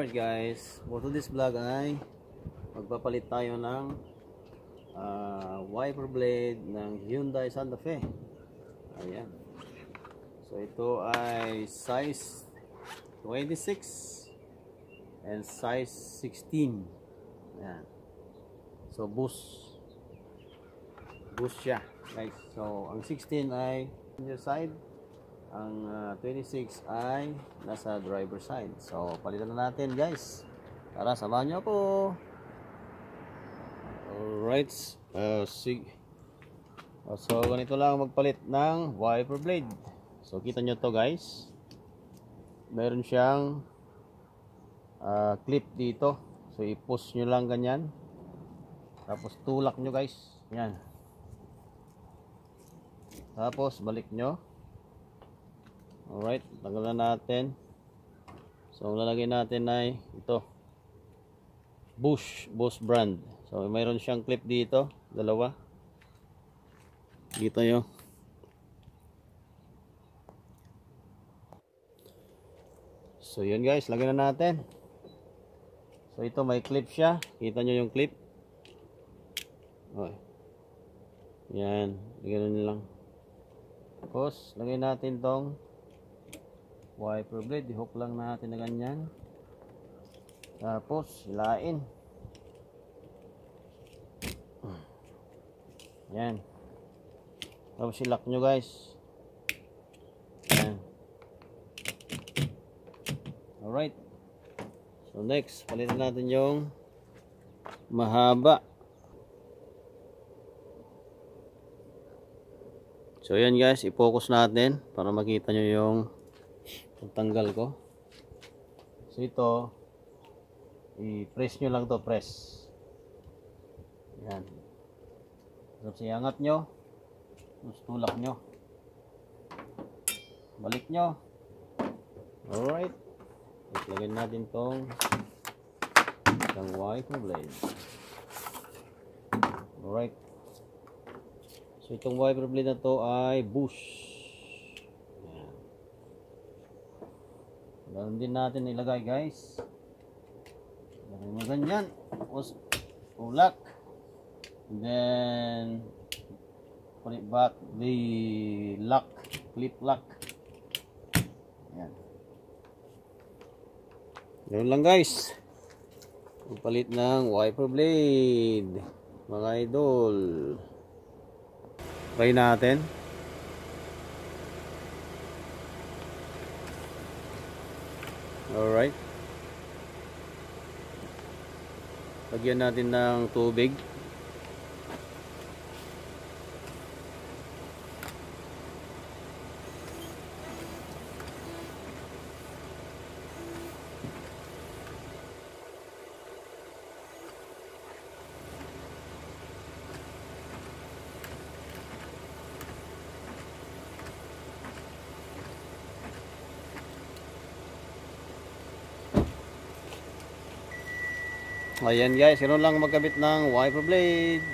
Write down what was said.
Alright guys, for today's vlog ay magpapalit tayo ng wiper blade ng Hyundai Santa Fe. Ayan. So ito ay size 26 and size 16. Ayan. So boost siya guys. So ang 16 ay on your side, ang 26 ay nasa driver side. So palitan na natin guys. Tara, samahan nyo ako. Alright, so ganito lang magpalit ng wiper blade. So kita nyo to guys, meron siyang clip dito. So i-push nyo lang ganyan, tapos tulak nyo guys, yan. Tapos balik nyo. Alright, tanggalan natin. So, ang lalagay natin ay ito, Bosch brand. So, mayroon siyang clip dito, dalawa. Dito nyo. So, yun guys, lagyan na natin. So, ito may clip siya. Kita nyo yung clip. Okay. Yan, lagyan nyo lang. Tapos, lagay natin tong wiper blade, i-hook lang natin na ganyan. Tapos hilain. Yan. Tapos i-lock nyo guys. Yan. Alright. So next, palitan natin yung mahaba. So yan guys, i-focus natin para makita nyo yung tanggal ko. So ito, i-press nyo lang to, press. Yan. Tapos iangat nyo, tapos tulak nyo, balik nyo. Alright, lagyan natin tong isang wiper blade. Alright, so itong wiper blade na to ay Bosch. Ganun din natin ilagay guys. Lagay mo ganyan. Tapos tulak. And then put it back. The lock. Clip lock. Ayan. Ganun lang guys. Palit ng wiper blade, mga idol. Try natin. Alright. Lagyan natin ng tubig. Ayan guys, ganoon lang magkabit ng wiper blade.